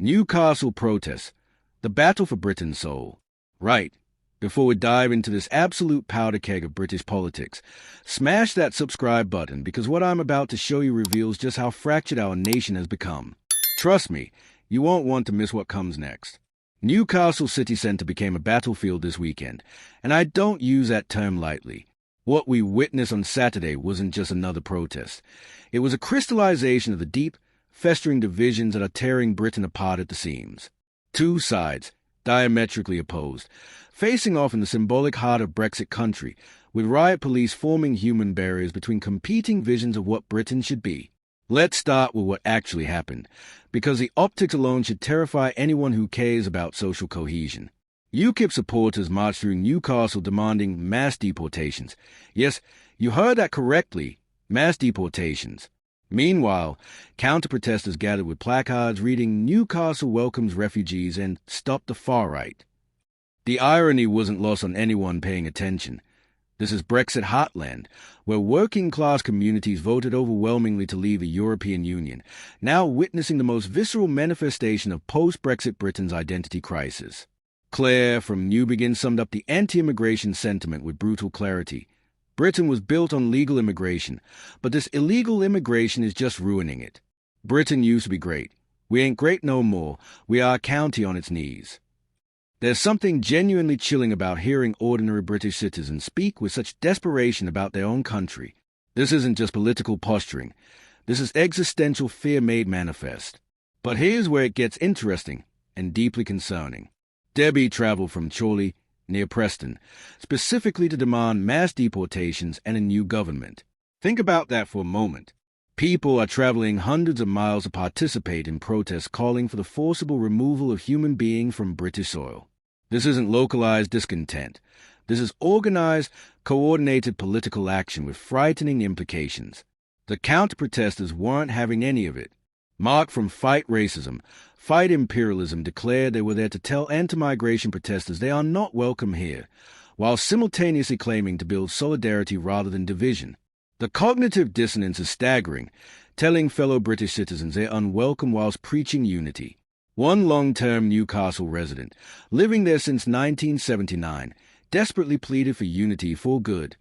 Newcastle protests, the battle for Britain's soul. Right, before we dive into this absolute powder keg of British politics, smash that subscribe button because what I'm about to show you reveals just how fractured our nation has become. Trust me, you won't want to miss what comes next. Newcastle city centre became a battlefield this weekend, and I don't use that term lightly. What we witnessed on Saturday wasn't just another protest. It was a crystallization of the deep, festering divisions that are tearing Britain apart at the seams. Two sides, diametrically opposed, facing off in the symbolic heart of Brexit country, with riot police forming human barriers between competing visions of what Britain should be. Let's start with what actually happened, because the optics alone should terrify anyone who cares about social cohesion. UKIP supporters marched through Newcastle demanding mass deportations. Yes, you heard that correctly, mass deportations. Meanwhile, counter-protesters gathered with placards reading "Newcastle welcomes refugees" and "Stop the far right." The irony wasn't lost on anyone paying attention. This is Brexit heartland, where working-class communities voted overwhelmingly to leave the European Union, now witnessing the most visceral manifestation of post-Brexit Britain's identity crisis. Claire from New Begin summed up the anti-immigration sentiment with brutal clarity. Britain was built on legal immigration, but this illegal immigration is just ruining it. Britain used to be great. We ain't great no more. We are a county on its knees. There's something genuinely chilling about hearing ordinary British citizens speak with such desperation about their own country. This isn't just political posturing. This is existential fear made manifest. But here's where it gets interesting and deeply concerning. Debbie traveled from Chorley, near Preston, specifically to demand mass deportations and a new government. Think about that for a moment. People are traveling hundreds of miles to participate in protests calling for the forcible removal of human beings from British soil. This isn't localized discontent. This is organized, coordinated political action with frightening implications. The counter-protesters weren't having any of it. Mark from Fight Racism, Fight Imperialism declared they were there to tell anti-migration protesters they are not welcome here, while simultaneously claiming to build solidarity rather than division. The cognitive dissonance is staggering, telling fellow British citizens they're unwelcome whilst preaching unity. One long-term Newcastle resident, living there since 1979, desperately pleaded for unity for good,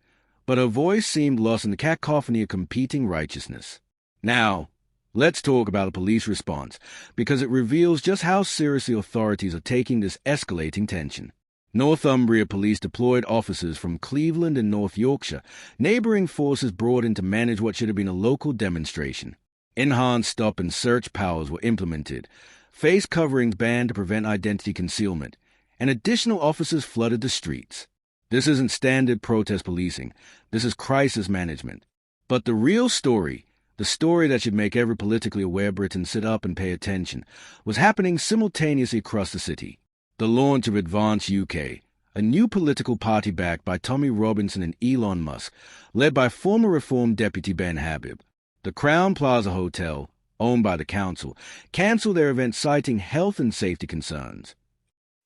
but her voice seemed lost in the cacophony of competing righteousness. Now, let's talk about the police response, because it reveals just how seriously authorities are taking this escalating tension. Northumbria police deployed officers from Cleveland and North Yorkshire, neighbouring forces brought in to manage what should have been a local demonstration. Enhanced stop and search powers were implemented, face coverings banned to prevent identity concealment, and additional officers flooded the streets. This isn't standard protest policing. This is crisis management. But the real story, the story that should make every politically aware Briton sit up and pay attention, was happening simultaneously across the city. The launch of Advance UK, a new political party backed by Tommy Robinson and Elon Musk, led by former Reform Deputy Ben Habib. The Crown Plaza Hotel, owned by the council, cancelled their event citing health and safety concerns.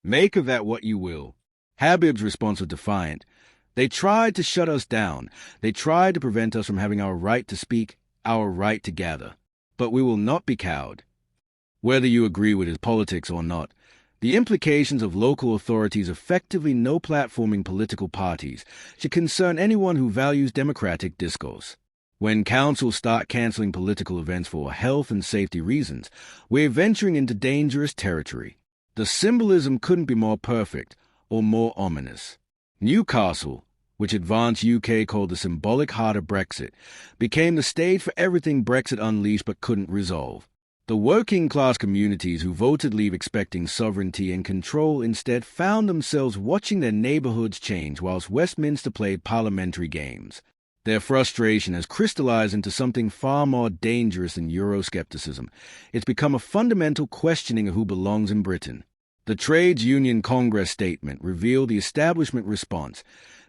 Make of that what you will. Habib's response was defiant. They tried to shut us down. They tried to prevent us from having our right to speak, our right to gather. But we will not be cowed. Whether you agree with his politics or not, the implications of local authorities effectively no-platforming political parties should concern anyone who values democratic discourse. When councils start cancelling political events for health and safety reasons, we're venturing into dangerous territory. The symbolism couldn't be more perfect or more ominous. Newcastle, which Advance UK called the symbolic heart of Brexit, became the stage for everything Brexit unleashed but couldn't resolve. The working-class communities who voted leave expecting sovereignty and control instead found themselves watching their neighbourhoods change whilst Westminster played parliamentary games. Their frustration has crystallized into something far more dangerous than Euroscepticism. It's become a fundamental questioning of who belongs in Britain. The Trades Union Congress statement revealed the establishment response: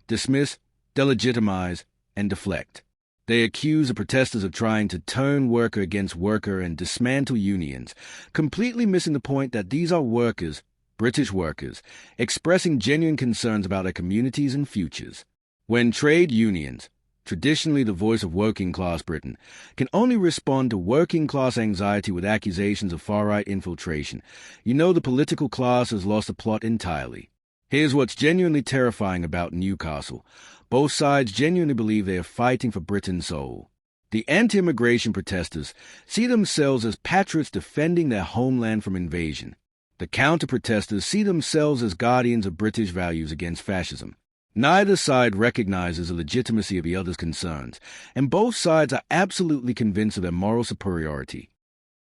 dismiss, delegitimize, and deflect. They accuse the protesters of trying to turn worker against worker and dismantle unions, completely missing the point that these are workers, British workers, expressing genuine concerns about their communities and futures. When trade unions, traditionally the voice of working-class Britain, can only respond to working-class anxiety with accusations of far-right infiltration. You know the political class has lost the plot entirely. Here's what's genuinely terrifying about Newcastle. Both sides genuinely believe they are fighting for Britain's soul. The anti-immigration protesters see themselves as patriots defending their homeland from invasion. The counter-protesters see themselves as guardians of British values against fascism. Neither side recognizes the legitimacy of the other's concerns, and both sides are absolutely convinced of their moral superiority.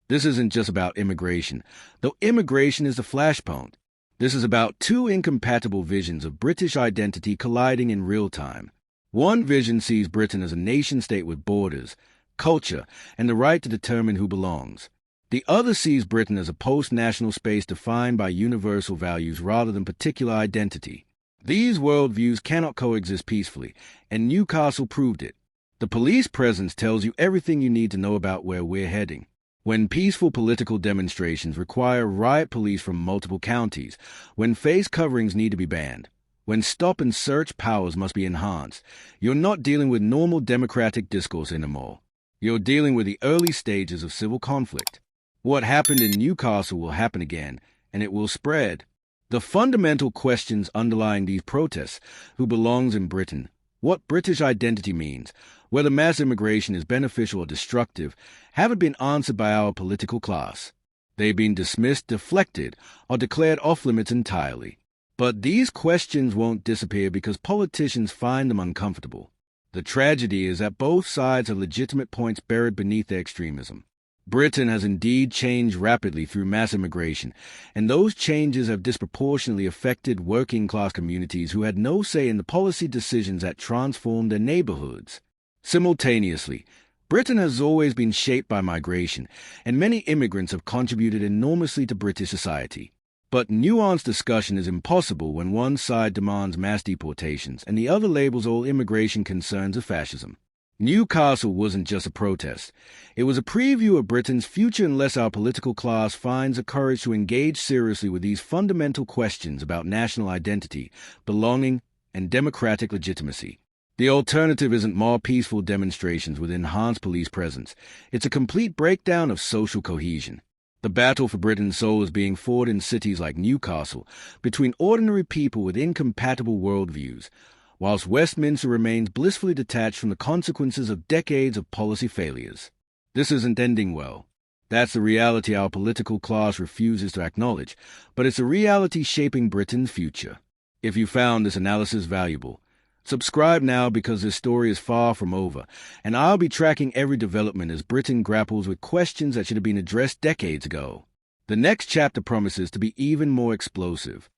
This isn't just about immigration, though immigration is the flashpoint. This is about two incompatible visions of British identity colliding in real time. One vision sees Britain as a nation-state with borders, culture, and the right to determine who belongs. The other sees Britain as a post-national space defined by universal values rather than particular identity. These worldviews cannot coexist peacefully, and Newcastle proved it. The police presence tells you everything you need to know about where we're heading. When peaceful political demonstrations require riot police from multiple counties, when face coverings need to be banned, when stop and search powers must be enhanced, you're not dealing with normal democratic discourse anymore. You're dealing with the early stages of civil conflict. What happened in Newcastle will happen again, and it will spread. The fundamental questions underlying these protests, who belongs in Britain, what British identity means, whether mass immigration is beneficial or destructive, haven't been answered by our political class. They've been dismissed, deflected, or declared off-limits entirely. But these questions won't disappear because politicians find them uncomfortable. The tragedy is that both sides have legitimate points buried beneath their extremism. Britain has indeed changed rapidly through mass immigration, and those changes have disproportionately affected working-class communities who had no say in the policy decisions that transformed their neighborhoods. Simultaneously, Britain has always been shaped by migration, and many immigrants have contributed enormously to British society. But nuanced discussion is impossible when one side demands mass deportations and the other labels all immigration concerns as fascism. Newcastle wasn't just a protest. It was a preview of Britain's future unless our political class finds the courage to engage seriously with these fundamental questions about national identity, belonging, and democratic legitimacy. The alternative isn't more peaceful demonstrations with enhanced police presence. It's a complete breakdown of social cohesion. The battle for Britain's soul is being fought in cities like Newcastle between ordinary people with incompatible worldviews, whilst Westminster remains blissfully detached from the consequences of decades of policy failures. This isn't ending well. That's the reality our political class refuses to acknowledge, but it's a reality shaping Britain's future. If you found this analysis valuable, subscribe now because this story is far from over, and I'll be tracking every development as Britain grapples with questions that should have been addressed decades ago. The next chapter promises to be even more explosive.